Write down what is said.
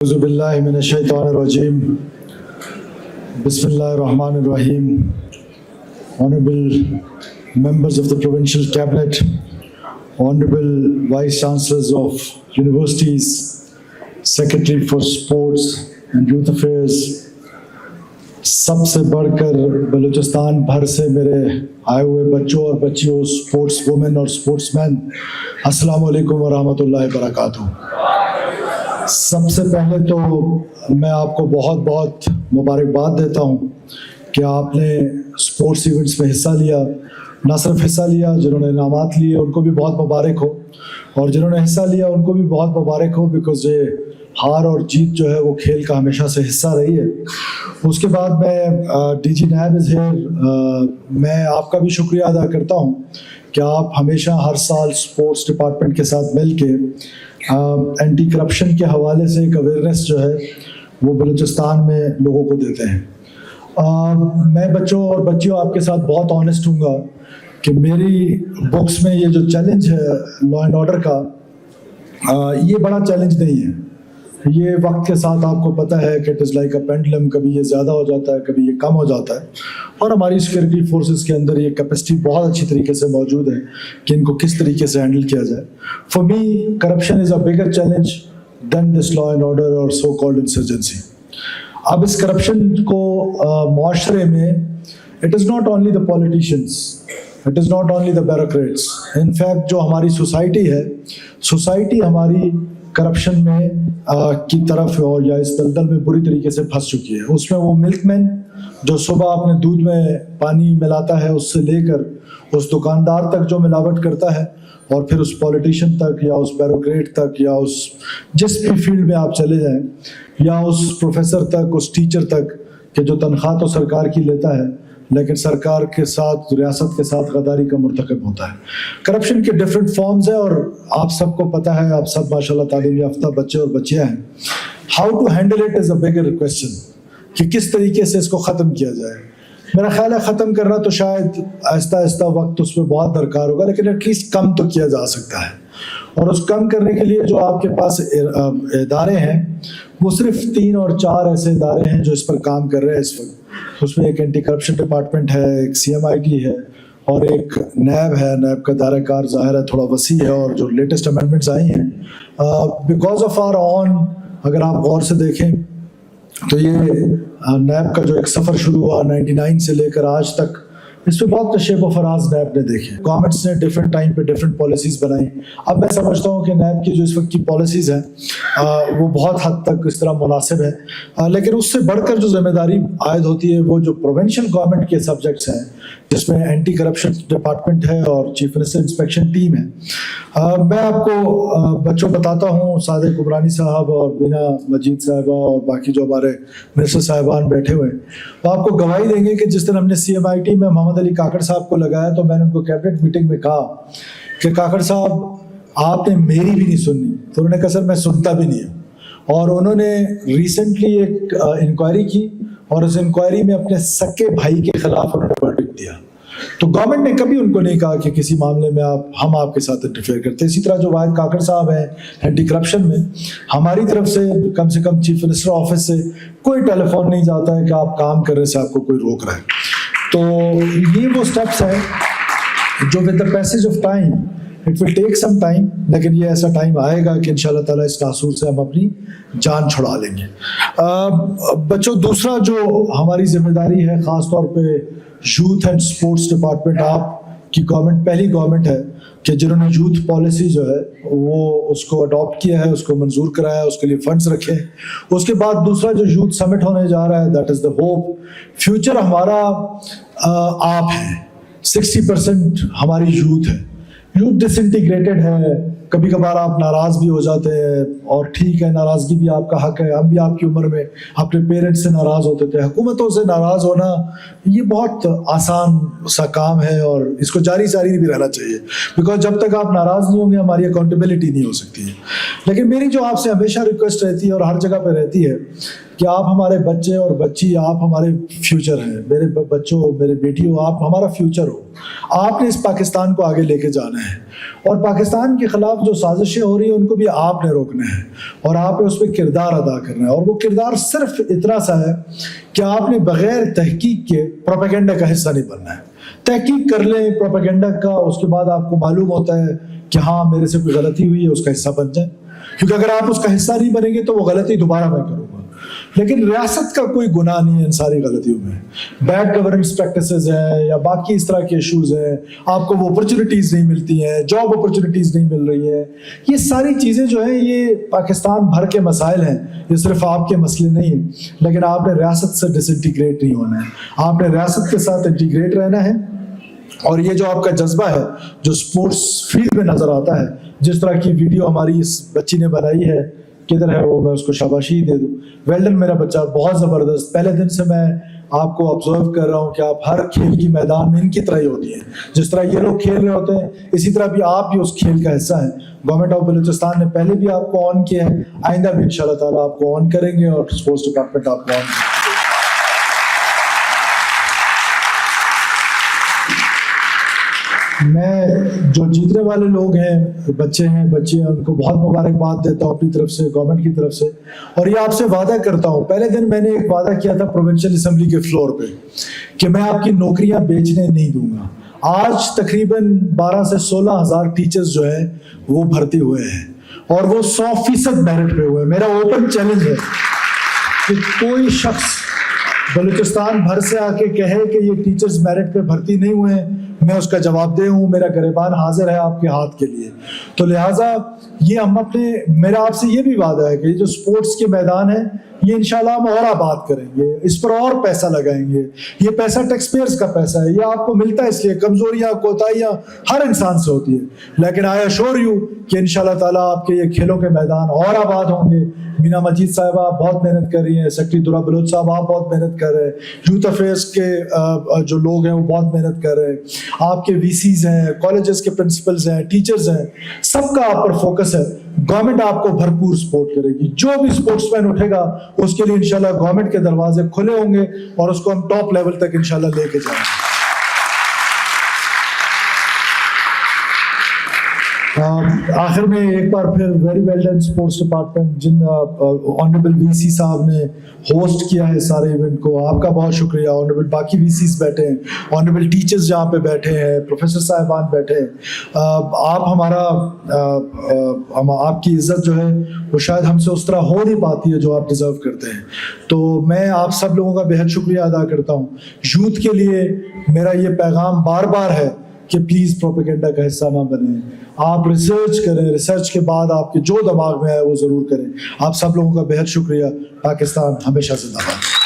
أعوذ بالله من الشيطان الرجيم. Bismillah ar-Rahman ar-Rahim. Honorable members of the Provincial Cabinet, Honorable Vice Chancellors of Universities, Secretary for Sports and Youth Affairs, सबसे बढ़कर बलूचिस्तान भर से मेरे आए हुए बच्चों और बच्चियों, स्पोर्ट्स वुमेन और स्पोर्ट्समैन, अस्सलाम वालेकुम व रहमतुल्लाहि व बरकातुहू। सबसे पहले तो मैं आपको बहुत बहुत मुबारकबाद देता हूँ कि आपने स्पोर्ट्स इवेंट्स में हिस्सा लिया। ना सिर्फ हिस्सा लिया, जिन्होंने इनामात लिए उनको भी बहुत मुबारक हो, और जिन्होंने हिस्सा लिया उनको भी बहुत मुबारक हो, बिकॉज़ ये हार और जीत जो है वो खेल का हमेशा से हिस्सा रही है। उसके बाद मैं डीजी नैब इज़ हियर, मैं आपका भी शुक्रिया अदा करता हूँ कि आप हमेशा हर साल स्पोर्ट्स डिपार्टमेंट के साथ मिल के एंटी करप्शन के हवाले से एक अवेयरनेस जो है वो बलूचिस्तान में लोगों को देते हैं। मैं बच्चों और बच्चियों आपके साथ बहुत ऑनेस्ट हूँगा कि मेरी बुक्स में ये जो चैलेंज है लॉ एंड ऑर्डर का, ये बड़ा चैलेंज नहीं है। ये वक्त के साथ आपको पता है कि it is like a pendulum, कभी ये ज़्यादा हो जाता है, कभी ये कम हो जाता है, और हमारी सिक्योरिटी फोर्सेस के अंदर ये कैपेसिटी बहुत अच्छी तरीके से मौजूद है कि इनको किस तरीके से हैंडल किया जाए। For me corruption is a bigger challenge than this law and order और सो कॉल्ड इंसर्जेंसी। अब इस करप्शन को माशरे में it is not only the politicians, it is not only the bureaucrats, in fact जो हमारी सोसाइटी है, सोसाइटी हमारी करप्शन में की तरफ और या इस दलदल में बुरी तरीके से फंस चुकी है। उसमें वो मिल्कमैन जो सुबह अपने दूध में पानी मिलाता है, उससे लेकर उस दुकानदार तक जो मिलावट करता है, और फिर उस पॉलिटिशियन तक या उस ब्यूरोक्रेट तक या उस जिस भी फील्ड में आप चले जाएं, या उस प्रोफेसर तक, उस टीचर तक कि जो तनख्वाह तो सरकार की लेता है लेकिन सरकार के साथ, रियासत के साथ गद्दारी का मुर्तकब होता है। करप्शन के डिफरेंट फॉर्म्स हैं और आप सबको पता है, आप सब माशाल्लाह तालीम याफ्ता बच्चे और बच्चियाँ हैं। How to handle it is a bigger question, कि किस तरीके से इसको ख़त्म किया जाए। मेरा ख्याल है ख़त्म करना तो शायद आहिस्ता आहिस्ता वक्त उसमें बहुत दरकार होगा, लेकिन एटलीस्ट कम तो किया जा सकता है। और उस कम करने के लिए जो आपके पास इदारे हैं, वो सिर्फ 3 और 4 ऐसे इदारे हैं जो इस पर काम कर रहे हैं इस वक्त। उसमें एक एंटी करप्शन डिपार्टमेंट है, एक CMIT है, और एक नैब है। नैब का दायरा कार ज़ाहिर है थोड़ा वसी है, और जो लेटेस्ट अमेंडमेंट्स आई हैं बिकॉज ऑफ आवर ऑन, अगर आप गौर से देखें तो ये नैब का जो एक सफ़र शुरू हुआ 99 से लेकर आज तक, इसमें बहुत तशेब व फराज नैब ने देखे। गवर्नमेंट्स ने डिफरेंट टाइम पे डिफरेंट पॉलिसीज़ बनाई। अब मैं समझता हूँ कि नैब की जो इस वक्त की पॉलिसीज़ हैं वो बहुत हद तक इस तरह मुनासिब है, लेकिन उससे बढ़कर जो जिम्मेदारी आयद होती है वो जो प्रोविंशियल गवर्नमेंट के सब्जेक्ट्स हैं, जिसमें एंटी करप्शन डिपार्टमेंट है और चीफ मिनिस्टर इंस्पेक्शन टीम है। मैं आपको बच्चों बताता हूँ, सादिक उमरानी साहब और बीना मजीद साहिबा और बाकी जो हमारे मिनिस्टर साहिबान बैठे हुए हैं, वो आपको गवाही देंगे कि जिस दिन हमने CMIT में मोहम्मद अली काकड़ साहब को लगाया तो मैंने उनको कैबिनेट मीटिंग में कहा कि काकड़ साहब आपने मेरी भी नहीं सुननी, तो उन्होंने कहा सर मैं सुनता भी नहीं हूँ। और उन्होंने रिसेंटली एक इंक्वायरी की, और उस इंक्वायरी में अपने सके भाई के खिलाफ उन्होंने वर्डिक्ट दिया। तो गवर्नमेंट ने कभी उनको नहीं कहा कि किसी मामले में हम आपके साथ इंटरफेयर करते। इसी तरह जो वाहिद काकड़ साहब हैं एंटी करप्शन में, हमारी तरफ से कम चीफ मिनिस्टर ऑफिस से कोई टेलीफोन नहीं जाता है कि आप काम करने से आपको कोई रोक रहा है। तो ये वो स्टेप्स हैं जो with the passage of time, it will take some time, लेकिन ये ऐसा टाइम आएगा कि इंशाल्लाह ताला इस नासूर से हम अपनी जान छुड़ा लेंगे। बच्चों, दूसरा जो हमारी जिम्मेदारी है ख़ास तौर पे यूथ एंड स्पोर्ट्स डिपार्टमेंट, आपकी गवर्नमेंट पहली गवर्नमेंट है कि जिन्होंने यूथ पॉलिसी जो है वो उसको अडॉप्ट किया है, उसको मंजूर कराया, उसके लिए फंड्स रखे। उसके बाद दूसरा जो यूथ समिट होने जा रहा है, that is the hope. Future हमारा आप है, 60% हमारी यूथ है। यूथ डिसइंटीग्रेटेड है, कभी कभार आप नाराज़ भी हो जाते हैं, और ठीक है, नाराज़गी भी आपका हक है। हम भी आपकी उम्र में अपने पेरेंट्स से नाराज़ होते थे। हुकूमतों से नाराज़ होना ये बहुत आसान सा काम है, और इसको जारी भी रहना चाहिए, बिकॉज जब तक आप नाराज़ नहीं होंगे हमारी अकाउंटेबिलिटी नहीं हो सकती है। लेकिन मेरी जो आपसे हमेशा रिक्वेस्ट रहती है और हर जगह पर रहती है कि आप हमारे बच्चे और बच्ची, आप हमारे फ्यूचर हैं। मेरे बच्चों, मेरे बेटियों, आप हमारा फ्यूचर हो। आपने इस पाकिस्तान को आगे लेके जाना है, और पाकिस्तान के ख़िलाफ़ जो साजिशें हो रही हैं उनको भी आपने रोकना है। اور آپ نے اس پہ کردار ادا کرنا ہے, اور وہ کردار صرف اتنا سا ہے کہ آپ نے بغیر تحقیق کے پروپیگنڈا کا حصہ نہیں بننا ہے. تحقیق کر لیں پروپیگنڈا کا, اس کے بعد آپ کو معلوم ہوتا ہے کہ ہاں میرے سے کوئی غلطی ہوئی ہے, اس کا حصہ بن جائیں, کیونکہ اگر آپ اس کا حصہ نہیں بنیں گے تو وہ غلطی دوبارہ میں کروں گا. لیکن ریاست کا کوئی گناہ نہیں ہے ان ساری غلطیوں میں. بیڈ گورننس پریکٹسز ہیں یا باقی اس طرح کے ایشوز ہیں, آپ کو وہ اپرچونیٹیز نہیں ملتی ہیں, جاب اپرچونیٹیز نہیں مل رہی ہے, یہ ساری چیزیں جو ہیں یہ پاکستان بھر کے مسائل ہیں, یہ صرف آپ کے مسئلے نہیں ہیں. لیکن آپ نے ریاست سے ڈس انٹیگریٹ نہیں ہونا ہے, آپ نے ریاست کے ساتھ انٹیگریٹ رہنا ہے. اور یہ جو آپ کا جذبہ ہے جو سپورٹس فیلڈ میں نظر آتا ہے, جس طرح کی ویڈیو ہماری اس بچی نے بنائی ہے, کدھر ہے وہ, میں اس کو شاباشی دے دوں. ویل ڈن میرا بچہ, بہت زبردست. پہلے دن سے میں آپ کو آبزرو کر رہا ہوں کہ آپ ہر کھیل کی میدان میں ان کی طرح ہی ہوتی ہیں. جس طرح یہ لوگ کھیل رہے ہوتے ہیں اسی طرح بھی آپ بھی اس کھیل کا حصہ ہیں. گورنمنٹ آف بلوچستان نے پہلے بھی آپ کو آن کیا ہے, آئندہ بھی انشاءاللہ تعالیٰ آپ کو آن کریں گے, اور اسپورٹس ڈپارٹمنٹ آپ کو آن کریں گے. میں جو جیتنے والے لوگ ہیں, بچے ہیں, بچے ہیں, ان کو بہت مبارکباد دیتا ہوں اپنی طرف سے, گورنمنٹ کی طرف سے. اور یہ آپ سے وعدہ کرتا ہوں, پہلے دن میں نے ایک وعدہ کیا تھا پروونشل اسمبلی کے فلور پہ کہ میں آپ کی نوکریاں بیچنے نہیں دوں گا. آج تقریباً 12 سے 16 ہزار ٹیچرز جو ہیں وہ بھرتی ہوئے ہیں, اور وہ 100% میرٹ پہ ہوئے. میرا اوپن چیلنج ہے کہ کوئی شخص بلوچستان بھر سے آ کے کہے کہ یہ ٹیچرز میرٹ پہ بھرتی نہیں ہوئے ہیں, میں اس کا جواب دے ہوں. میرا گریبان حاضر ہے آپ کے ہاتھ کے لیے. تو لہٰذا یہ ہم اپنے, میرا آپ سے یہ بھی وعدہ ہے کہ یہ جو سپورٹس کے میدان ہے یہ انشاءاللہ ہم اور آباد کریں گے, اس پر اور پیسہ لگائیں گے. یہ پیسہ ٹیکس پیئرز کا پیسہ ہے, یہ آپ کو ملتا ہے اس لیے. کمزوریاں کوتاہیاں ہر انسان سے ہوتی ہے, لیکن آئی ایشور یو کہ انشاءاللہ تعالیٰ آپ کے یہ کھیلوں کے میدان اور آباد ہوں گے. مینا مجید صاحبہ آپ بہت محنت کر رہی ہیں, سیکرٹری درا بلوچ صاحب آپ بہت محنت کر رہے ہیں, یوتھ افیئرس کے جو لوگ ہیں وہ بہت محنت کر رہے ہیں, آپ کے وی سیز ہیں, کالجز کے پرنسپلز ہیں, ٹیچرز ہیں, سب کا آپ پر فوکس ہے. گورنمنٹ آپ کو بھرپور سپورٹ کرے گی. جو بھی سپورٹس مین اٹھے گا اس کے لیے انشاءاللہ گورنمنٹ کے دروازے کھلے ہوں گے, اور اس کو ہم ٹاپ لیول تک انشاءاللہ لے کے جائیں گے. آخر میں ایک بار پھر very well done sports department, جن آنریبل وی سی صاحب نے ہوسٹ کیا ہے سارے ایونٹ کو, آپ کا بہت شکریہ. آنریبل باقی وی سیز بیٹھے ہیں, آنریبل ٹیچرز جہاں پہ بیٹھے ہیں, پروفیسر صاحبان بیٹھے ہیں, آپ ہمارا آپ کی عزت جو ہے وہ شاید ہم سے اس طرح ہو نہیں پاتی ہے جو آپ ڈیزرو کرتے ہیں. تو میں آپ سب لوگوں کا بہت شکریہ ادا کرتا ہوں. یوتھ کے لیے میرا یہ پیغام بار بار ہے کہ پلیز پروپیگنڈا کا حصہ نہ بنیں. آپ ریسرچ کریں, ریسرچ کے بعد آپ کے جو دماغ میں ہے وہ ضرور کریں. آپ سب لوگوں کا بہت شکریہ. پاکستان ہمیشہ زندہ باد.